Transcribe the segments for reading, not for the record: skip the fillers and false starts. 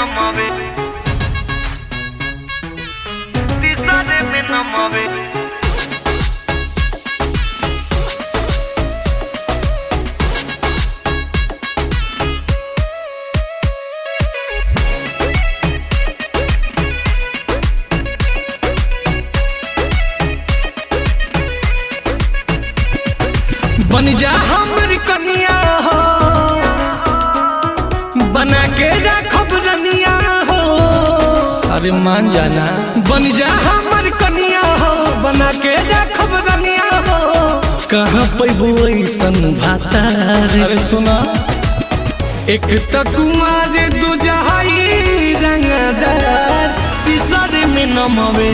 नमावे, तीसरे में नमावे। बन जा हमर कनिया हो, बना के रखब रनिया हो। अरे मान जाना, बन जा हमर कनिया हो, बना के रखब रनिया हो। कहाँ पैबो ऐसन भातार। अरे सुना, एक त कुमार दूजाई रंगदार, तीसरे में नमवे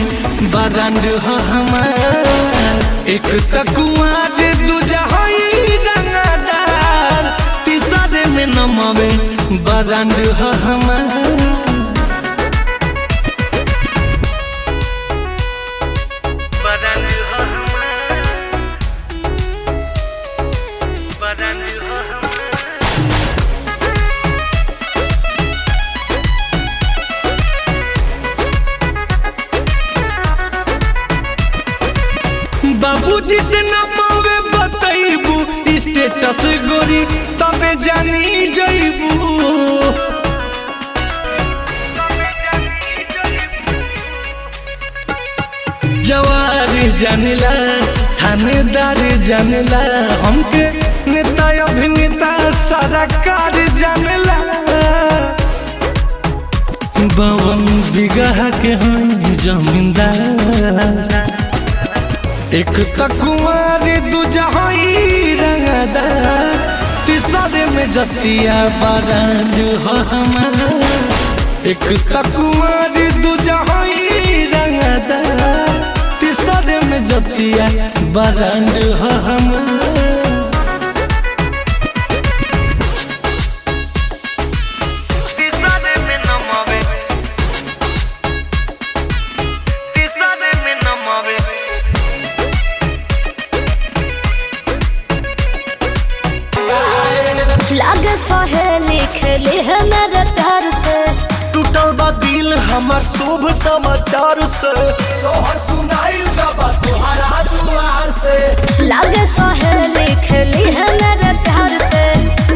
बारांड हो हमार। एक त कुमार दूजाई रंगदार, तीसरे में नमवे बारांड हो हमार। बारांड हो हमार, बारांड हो हमार। बाबूजी से नमावे बतैबू स्टेटस गोरी, तबे जानी जैबू। जवार जानिला, थानेदार जानिला, हमके नेता अभिनेता सरकार जानिला। 52 बीघा के हैं जमींदार। एक त कुमार दूजाई रंगदार, तीसरे में जतिया बारांड हो हमार। एक त कुमार दूजाई रंगदार, तीसरे में जतिया बारांड हो हमार। तीसरे में नमावे, तीसरे में नमावे। लागे सहेली खेली है मेरे प्यार से, टूटल बा दिल हमार शुभ समाचार से। सोहर सुनाइल जब तुहरा दुआर से। लागे सहेली खेली है मेरे प्यार से,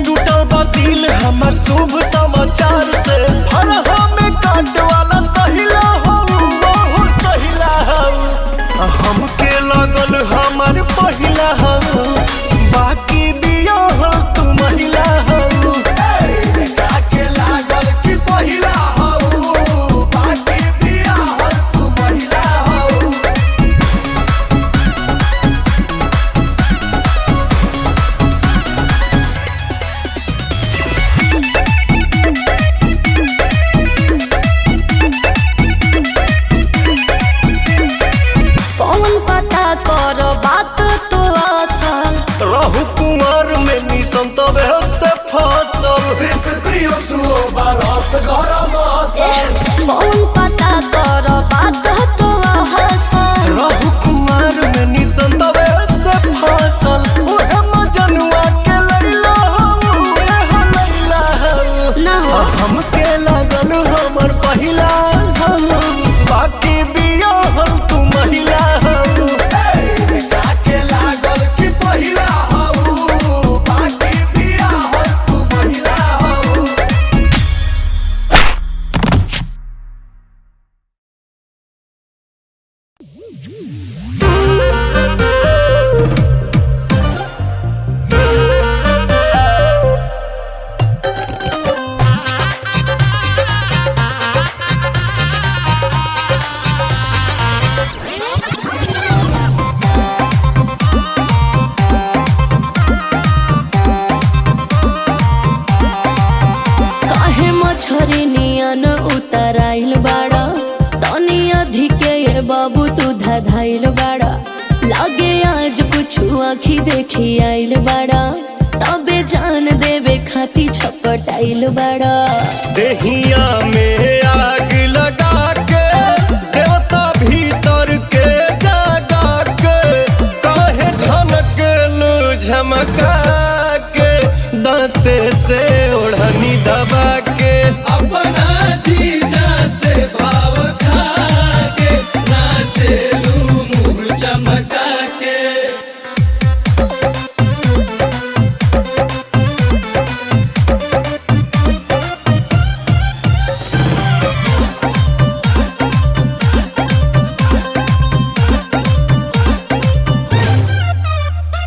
टूटल बा दिल हमार शुभ समाचार से। हर हमें काट वाला सहिला हो, बहुत सहिला हो। हमके लगल हमार पहिला हो, बाकी बिया हो तू महिला हो। काके लागल कि पहिला हो, बाकी बिया हो तू महिला हो। कौन पता करो बात तू असल। रहु कुमार में निशन तबे से फसल। कौन पता करो बात तू असल। रहु कुमार में निशन तबे से फसल। उहे मजनुआ के लैला हो, उहे हो लैला हो। ना हो हमके लगन हमर पहिला हो, बाकी बिया हो तू महिला हो। काके लागल कि पहिला हो, बाकी बिया हो तू महिला हो। काहे मछरी नियन उतराइल बाड़ा, तनी अधिके ये बाबू तू धधाइल बाड़ा। लागे आज कुछ आँखी देखी आइल बाड़ा, तबे जान देवे खाती छपटाइल बाड़ा। देहिया में आग लगा के देवता भीतर के जगा के। काहे झनक लू झमका के, दांते से ओढ़नी दबा के। अब अपना जीजा से भाव खा के नाचेलू मुंह चमका के।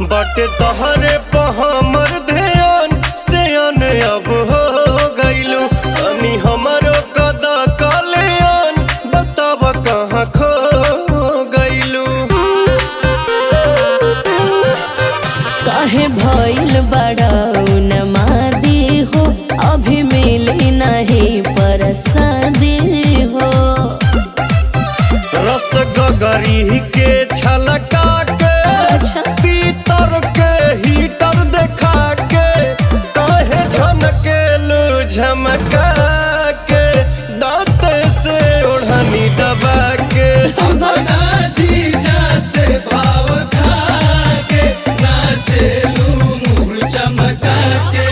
बटे तहरे पर हमर ध्यान से अन अब हो गइलू अनी हमरो कदा कल्याण बताब कहाँ खो गइलू। काहे भइल बड़ा उन्मादी हो, अभी मिली नहीं परसादी हो। रस गगरी के छलका के अच्छा। तीतर के हीटर देखा के काहे झनकेलू झमका के दांत से ओढ़नी दबा के। अपना जीजा से भाव खा के नाचेलू मुंह चमका के।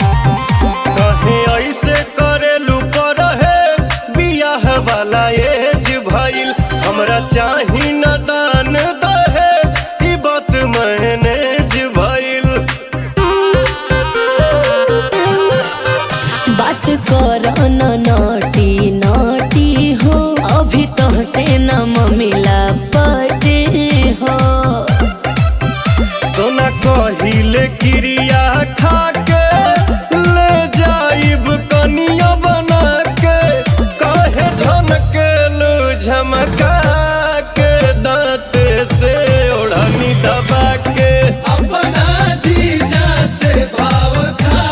कहे ऐसे करेलू परहेज बियाह वाला एज भइल हमरा चाही न दान दहेज ई बात मैनेज भइल। बात कर न नटी नटी हो, अभी तो से न मिला पटे हो। सोना कहिले क्रिया खा के ले जाइब कनिया बना के काहे झनकेलू झमका के दांत से ओढ़नी दबा के। अपना जीजा से भाव खा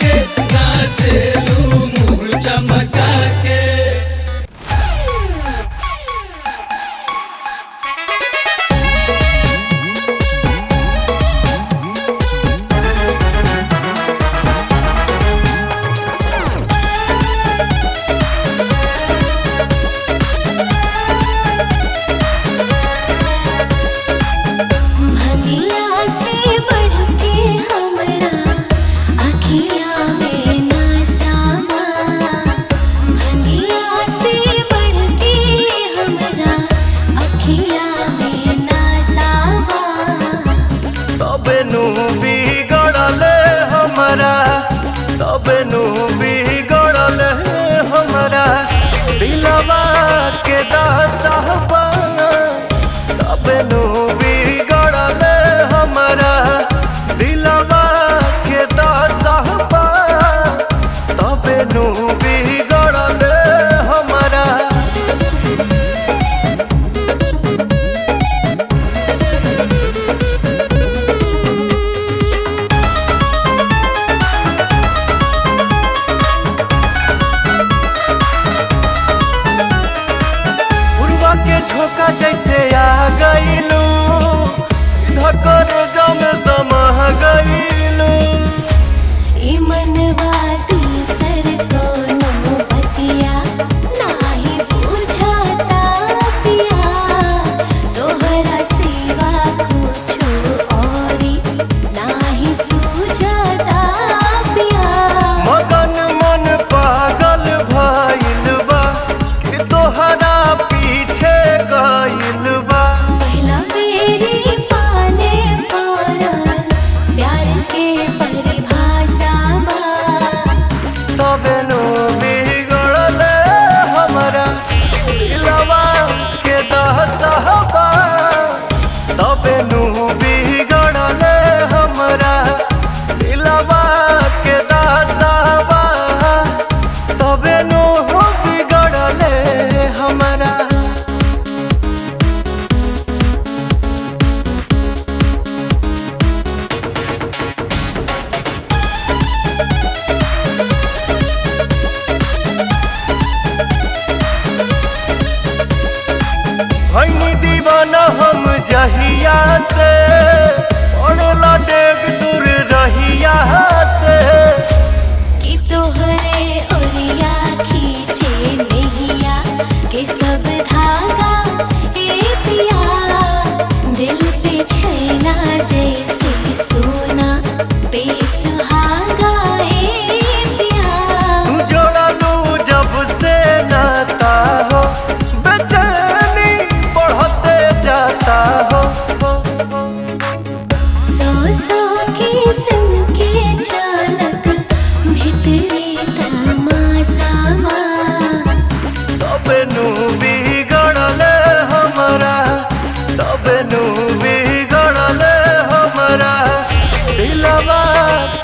के नाचेलू मुंह चमका के। भंगिया से बढ़ के हमरा अखिया में नसावा। भंगिया से बढ़ के हमरा अखिया में नसावा। तबे नु बिगड़ले हमरा तबे नु बिगड़ले हमरा दिलवा के दसहबा। तबे नु बिगड़ले हमरा दिलवा के दसहबा। तबे नु बिगड़ले हमरा। उड़वा के झोंका जैसे आ गइलू सीधा कर जम समा गइलू। ई मनवा दूसर कोनो बतिया नाही बुझता पिया। तोहरा सिवा कुछु औरी नाही सूझता पिया। मगन मन पागल भइल बा कि तोहरा पीछे गइल बा। पहला बेरी पाले पड़ल प्यार के परिभाषा बा। तबे नु बिगड़ले हमरा दिलवा के दसहबा। तबे नु बिगड़ले हमरा दिलवा के दसहबा। तबे नु बिगड़ले हमरा। भइनी दीवाना हम जहिया से पड़ला डेग दूर रहिया से। कि तोहरे ओरिया किस्म के चालक भितरे तमाशावा तबे नु बिगड़ले हमरा तबे नु बिगड़ले हमरा दिलवा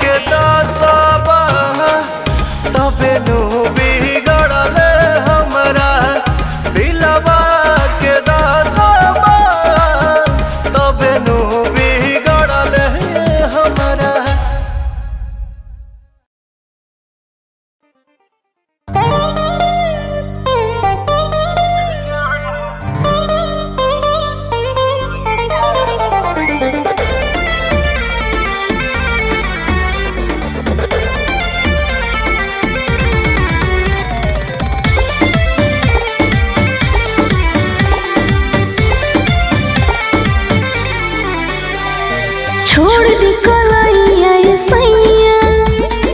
के दासवा तबे नु बिगड़ले हमरा दिलवा के दासवा तबे नु बिगड़ले हमरा। छोड़ दी कलैया ये सैया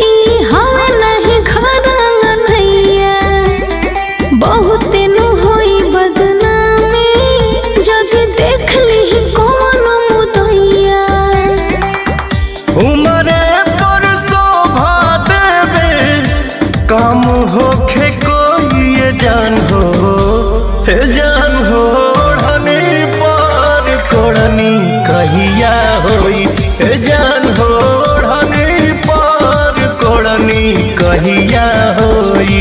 ई हवा नहीं घरंगा नैया बहुत नु होई बदनामी जग देख ली कौन मुदैया उमरे पर शोभा देवे काम होखे कोई ये जान हो हे जान हो ओढ़नी पर कोड़नी कहिया होई हे जान हो ओढ़नी पर कोड़नी कहिया होई।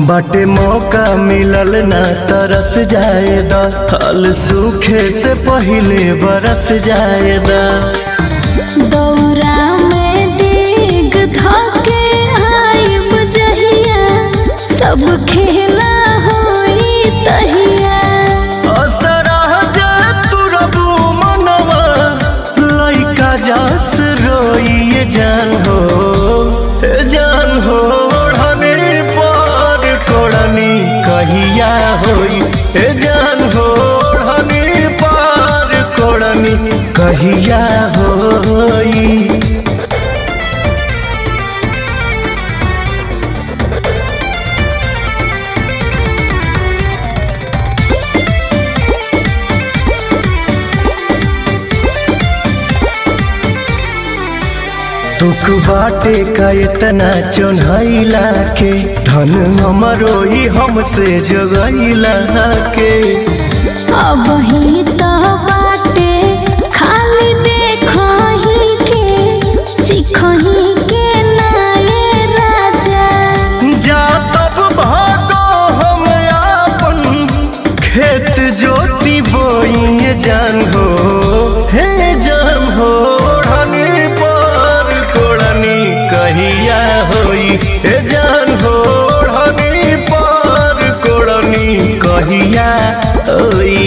बाटे मौका मिलल ना तरस जाएदा फल सूखे से पहले बरस जाएदा दौरा में डेग धके आइब जहिया सब खेला होई तहिया असरा जे तुरबू मनवा लइका जस रोइए जान हो हे जान हो ओढ़नी पर कोड़नी कहिया होई हे जान हो ओढ़नी पर कोड़नी कहिया होई। दुख बाटे का इतना चोन्हैला के धन हमरो ही हमसे जगैला के अब ही तो बाटे खाली देखही के चिखही के नाये राजा जा तब भागो हम आपन खेत जोती बोई जान हो हे जान हो ओढ़नी पर कोड़नी कहिया होई हे जान हो ओढ़नी पर कोड़नी कहिया होई।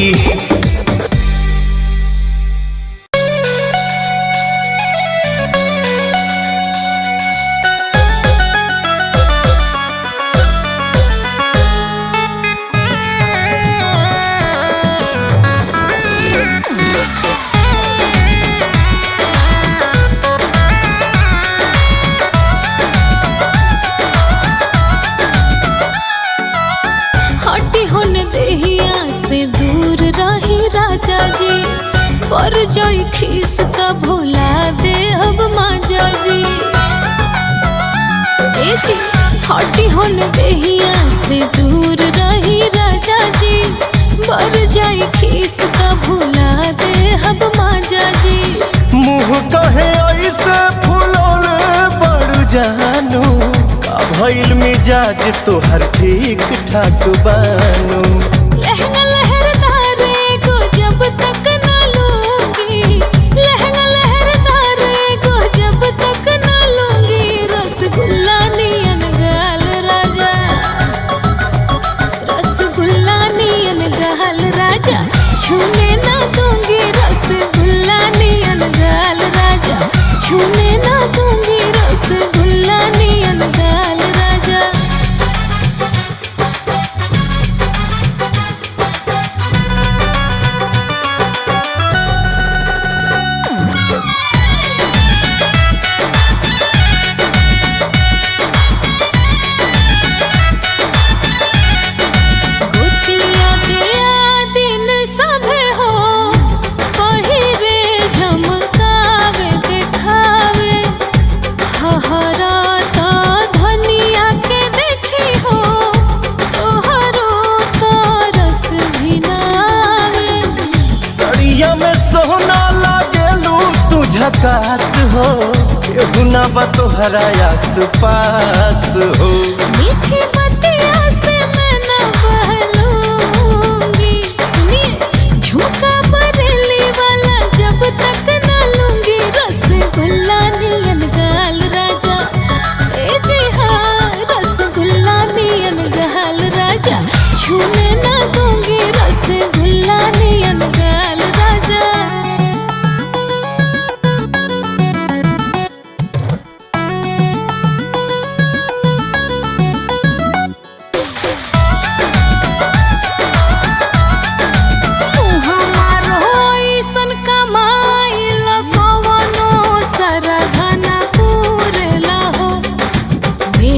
हटी होन देहिया से दूर रही राजा जी पर जाई खीस का भुला दे अब माजा जी ए जी हटी होन देहिया से दूर रही राजा जी पर जाई खीस का भुला दे अब माजा जी मुँह कहे ऐसे फुलौले बड़ जानू का भइल मिजाज तोहर ठीक ठाक बानू लहंगा लहरदारे को जब तक ना लूंगी लहंगा लहरदारे को जब तक ना लूंगी रसगुल्ला नियन गाल राजा रसगुल्ला नियन गाल राजा छूने ना दूंगी रसगुल्ला नियन गाल राजा छूने ना दूंगी रसगुल्ला नियन गाल राजा। झकास हो, केहू ना बा तोहरा आस पास हो। मीठी बतिया से मैं न बहलूंगी, सुनिए झुमका बरेली वाला जब तक न लूंगी। रसगुल्ला नियन गाल राजा, ए जी हाँ रसगुल्ला नियन गाल राजा, छूने न दूंगी रसगुल्ला नियन गाल राजा।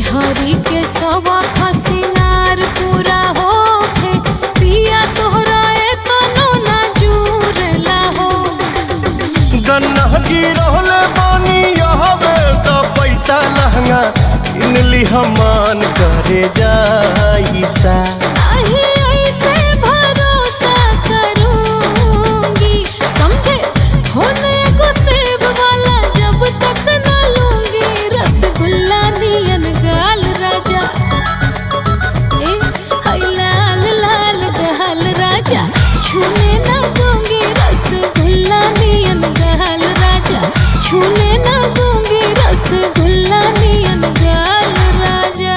हरी के सवा खसिनार पूरा होखे, पिया तोहरा एतनो ना जुरेला हो। गन्ना गिरहले बानी यहवे त पैसा लहंगा किनली हमान करे जाइसा। नाही ऐसे भरोसा करूंगी, समझे होने को सेब वाला जब तक न लूंगी। रसगुल्ला नियन गाल राजा, ए हाय लाल लाल गाल राजा, छूने न दूंगी रसगुल्ला नियन गाल राजा, छूने न दूंगी रसगुल्ला नियन गाल राजा।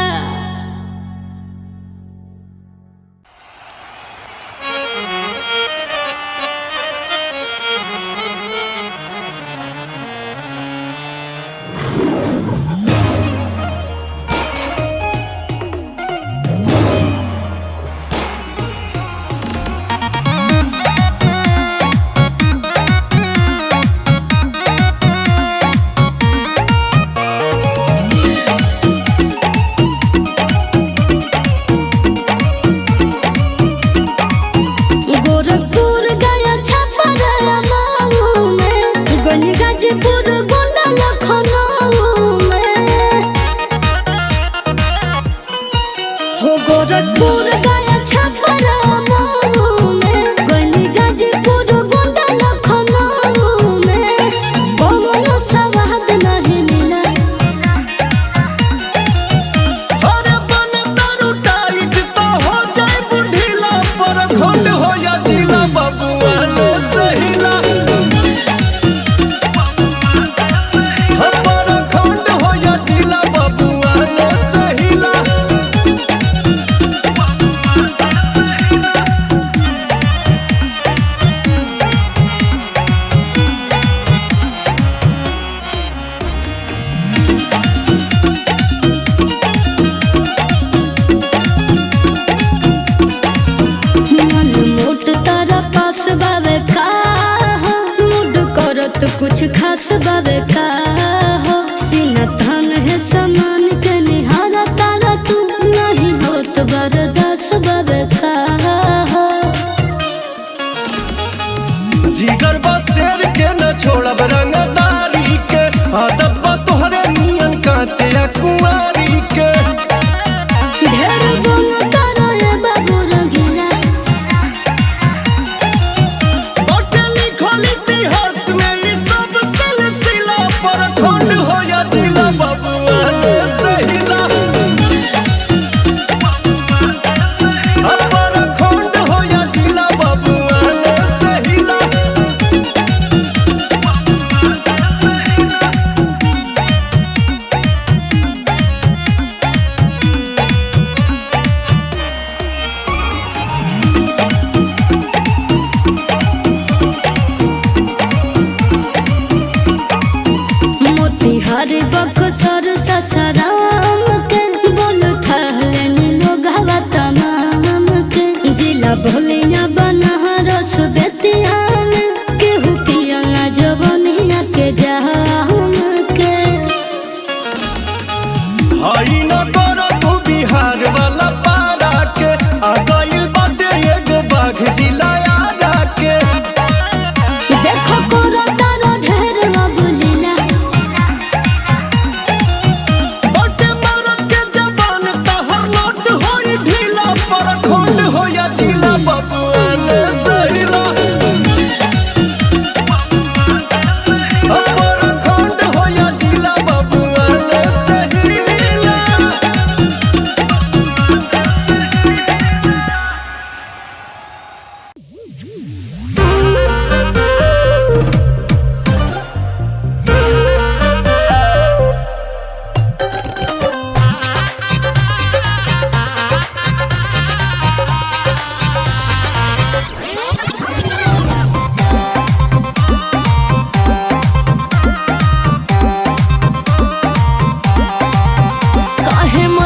गोरखपुर गया छपरा मऊ में, गंज गाजीपुर गोंडा लखनऊ में। हो गोरखपुर गया छपरा मऊ में, गंज गाजीपुर गोंडा लखनऊ में। कौनो स्वाद नहीं मिला। अरे बन दारू टाइट तो हो जाए बुढ़ीला, पर खंड हो या जिला बबुआ ने सहिला। पर खंड हो या जिला बबुआ ने सहिला।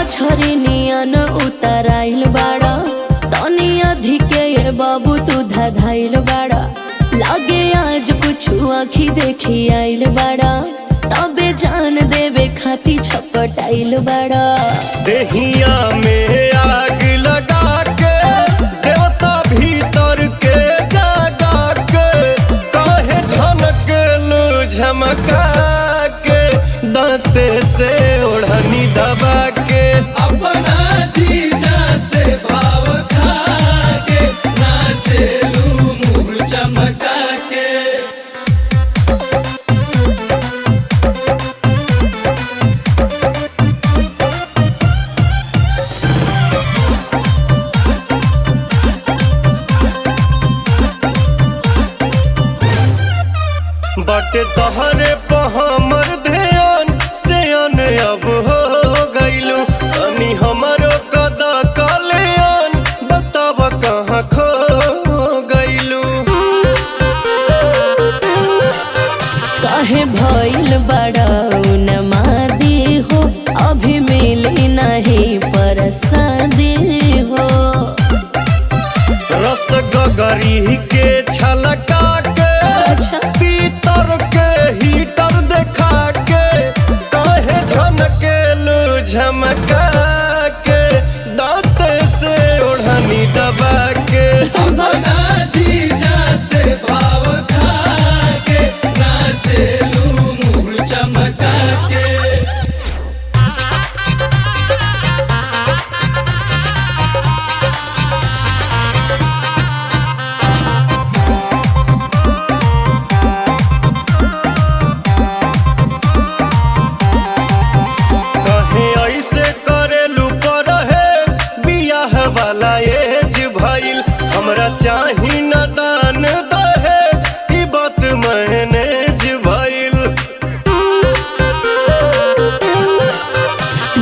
कछरी नियन उतराइल बाड़ा तनी अधिके ये बाबू तू धधाइल बाड़ा लागे आज कुछ आँखी देखी आइल बाड़ा तबे जान देवे खाती छपटाइल बाड़ा देहिया में आग लगा के देवता भीतर के जगा के काहे झनकलू झमका के दांते से ओढ़नी दबा के अपना जीजा से भाव खा के नाचेलू मुँह चमका के बटे तहरे हमर ध्यान से अन अब हो गइलू तनी हमरो कदा कल्याण बताब कहाँ खो गइलू काहे भइल बड़ा उन्मादी हो अभी मिली नहीं परसादी हो रस गगरी के छलका के अच्छा। तीतर के हीटर देखा के काहे झनकेलू झमका के दांते से ओढ़नी दबा के अपना जीजा से भाव खा के नाचेलू मुँह चमका के कहे ऐसे करेलू परहेज बियाह वाला एज भइल हमरा चाही न दान दहेज ई बात मैनेज भइल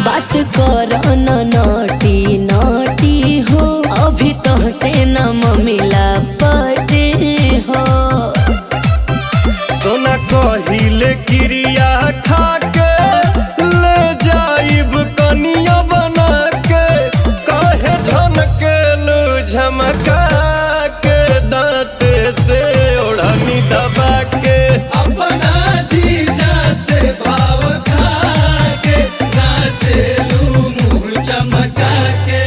बात कर न नटी नटी हो अभी तो से न मिला पटे हो सोना कहिले क्रिया खा के ले जाइब कनिया बना के काहे झनकेलू झमका के दांते से ओढ़नी दबा के अपना जीजा से भाव खा के नाचेलू मुँह चमका के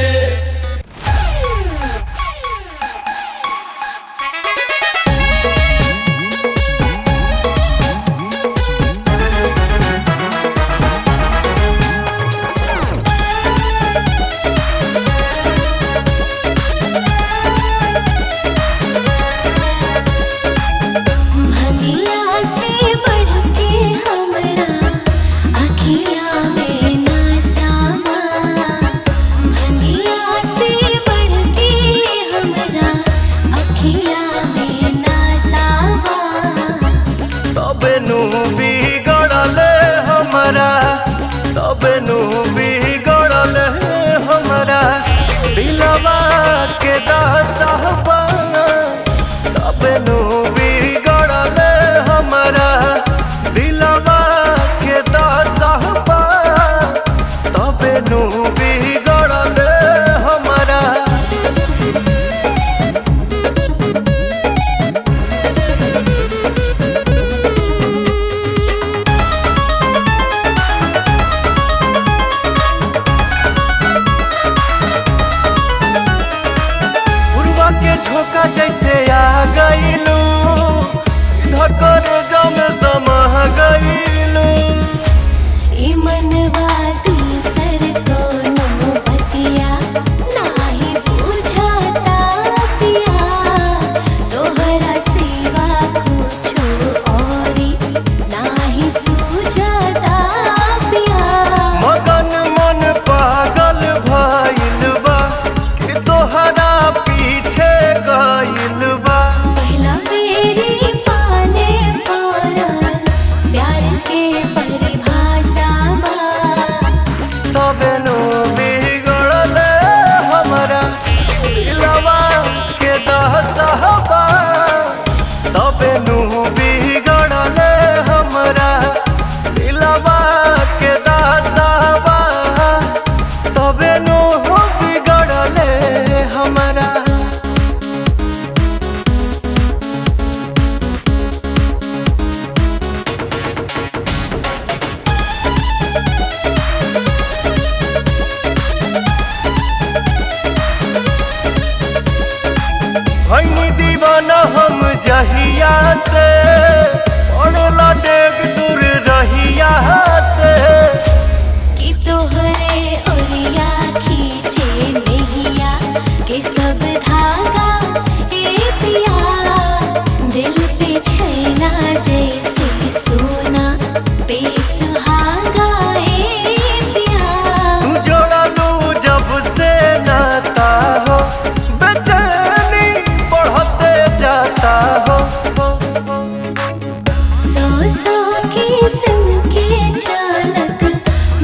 भंगिया से बढ़ के हमरा अखिया में नसावा भंगिया से बढ़ के हमरा अखिया में नसावा तबे नु बिगड़ले हमरा तबे नु बिगड़ले हमरा दिलवा के दसहबा तबे नु बिगड़ले हमरा दिलवा के दसहबा तबे नु बिगड़ले हमरा उड़वा के झोंका जैसे आ गइलू सीधा कर जम समा गइलू ई मनवा दूसर कोनो बतिया नाही बुझता पिया तोहरा सिवा कुछो औरी नाही सूझता पिया मगन मन पागल भइल बा कि तोहरा पीछे गइल बा पहला बेरी पाले पड़ल प्यार के परिभाषा बा तबे नु बिगड़ले हमरा दिलवा के दहसहबा तबे नु बिगड़ले हमरा दिलवा के दहसहबा से पड़ला डेग दूर रहिया से कि तोहरे ओरिया खींचे नैया के सब धागा ए पिया दिल पे छैना जैसे सोना पे सुहागा ए पिया तू जोड़लू जब से नाता हो बेचैनी बढ़ते जाता हो सौ सौ किस्म के चालक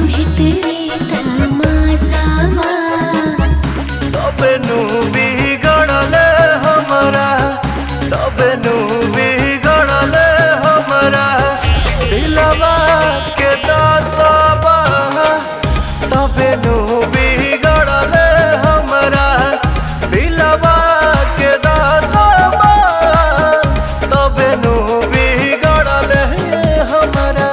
भितरे तमाशावा तबे नु बिगड़ले हमरा तबे नु बिगड़ले हमरा दिलवा के दासवा तबे नु बिगड़ले हमरा दिलवा के दासवा तबे नु बिगड़ले हमरा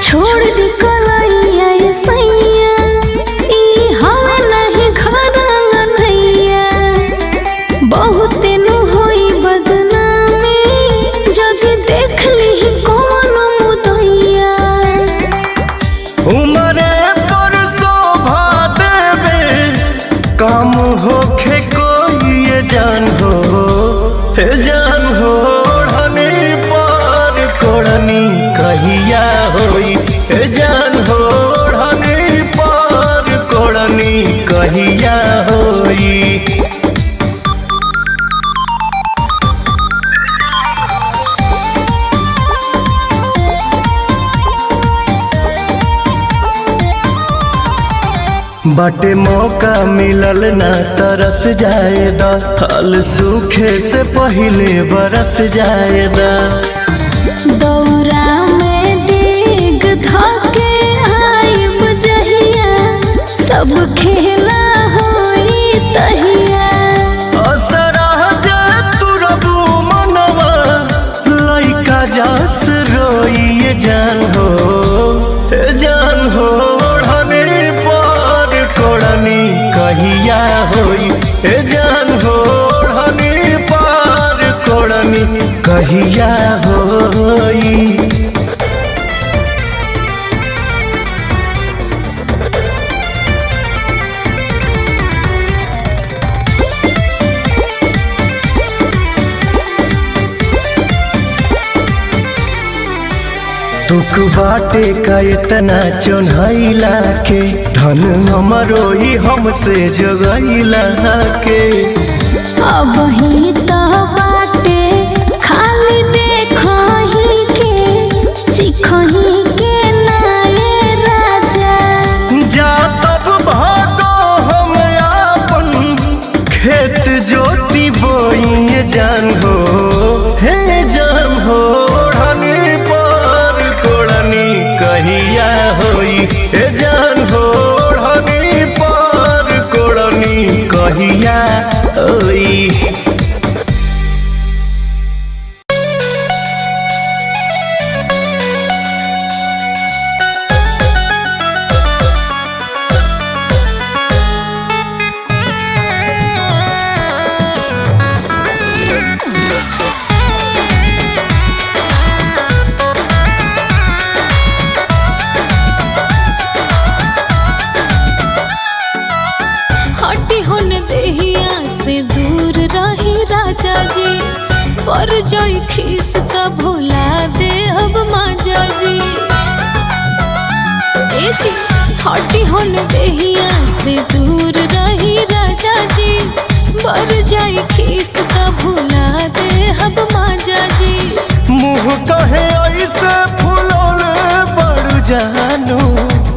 छोड़ दी कलैया ये सैया ई हवा नहीं खरांगा नैया बहुत नु होई बदनामी जग देख ली कौन मुदैया उमरे पर शोभा देवे काम होखे कोई ये जान हो हे जान हो ओढ़नी पर कोड़नी कहिया होई हे जान हो ओढ़नी पर कोड़नी कहिया होई बाटे मौका मिलल ना तरस जाएदा फल सूखे से पहिले बरस जाएदा दौरा में डेग धके आइब जहिया सब खेला होई तहिया असरा जे तुरबू मनवा लइका जस रोइए जान हो हे जान हो ओढ़नी पर कोड़नी कहिया होई हे जान हो ओढ़नी पर कोड़नी कहिया होई दुख बाटे का इतना चोन्हैला के धन हमरो ही हमसे जगैला के अब ही तो बाटे खाली देखही के चिखही के नाये राजा जा तब भागो हम आपन खेत जोती बोई जान हो हे जान हो ओढ़नी पर कोड़नी कहिया होई हे जान हो ओढ़नी पर कोड़नी कहिया होई हटी होन देहिया से दूर रही राजा जी पर जाई खीस का भुला दे अब माजा जी ए जी हटी होन देहिया से दूर रही राजा जी पर जाई खीस का भुला दे अब माजा जी मुँह कहे ऐसे फुलौले बड़ जानू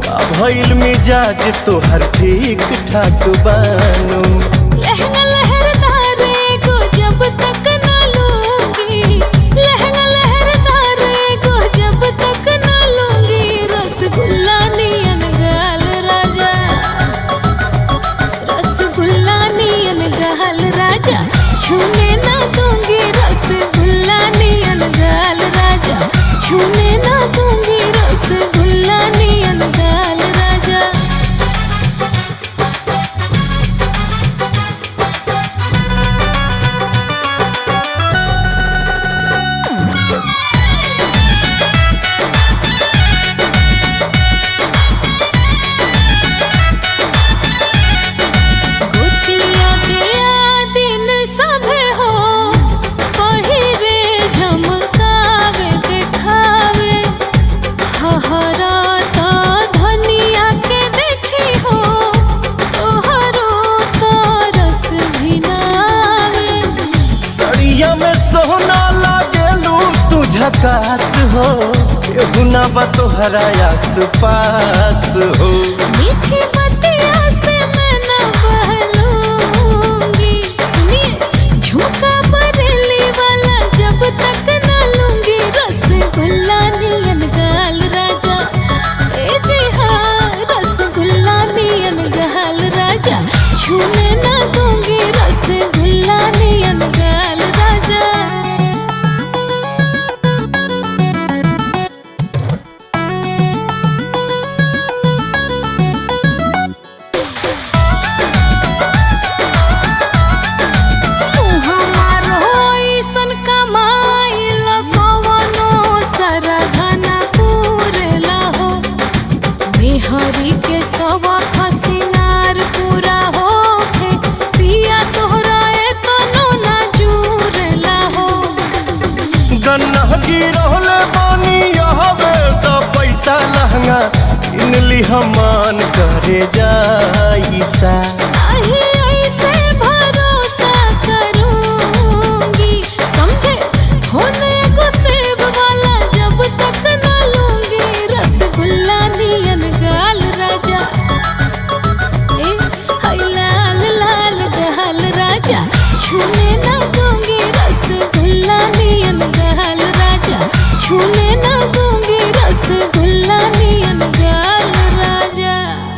का भइल मिजाज तोहर ठीक ठाक बानू लहंगा लहरदारे को जब तक न लूंगी लहंगा लहरदारे को जब छूने ना दूंगी रसगुल्ला नियन गाल राजा, छूने ना दूंगी रसगुल्ला नियन गाल राजा। गोतिया गया दिन सभे हो, पहिरे झमकावे देखावे, हहरा तो धनिया के देखी हो, तोहरो तो रस भिनावे। सड़िया में सोना लागेलू तू झकास हो, केहू ना बा तोहरा आस पास हो। मीठी बतिया से मैं न बहलूंगी, सुनिए झुमका बरेली वाला जब तक न लूंगी, रसगुल्ला नियन गाल राजा, ए जी हाँ रसगुल्ला नियन गाल राजा, छूने न दूंगी रसगुल्ला नियन गाल राजा। हमारो ऐसन कमाइल कवनो सरधना पूरेला हो, मेहरी के शौख सिंगार पूरा होखे, पिया तोहरा एतनो ना जुरेला हो। गन्ना गिरहले बानी हवे तो पैसा लहंगा किनली हमान करे जाइसा। आहे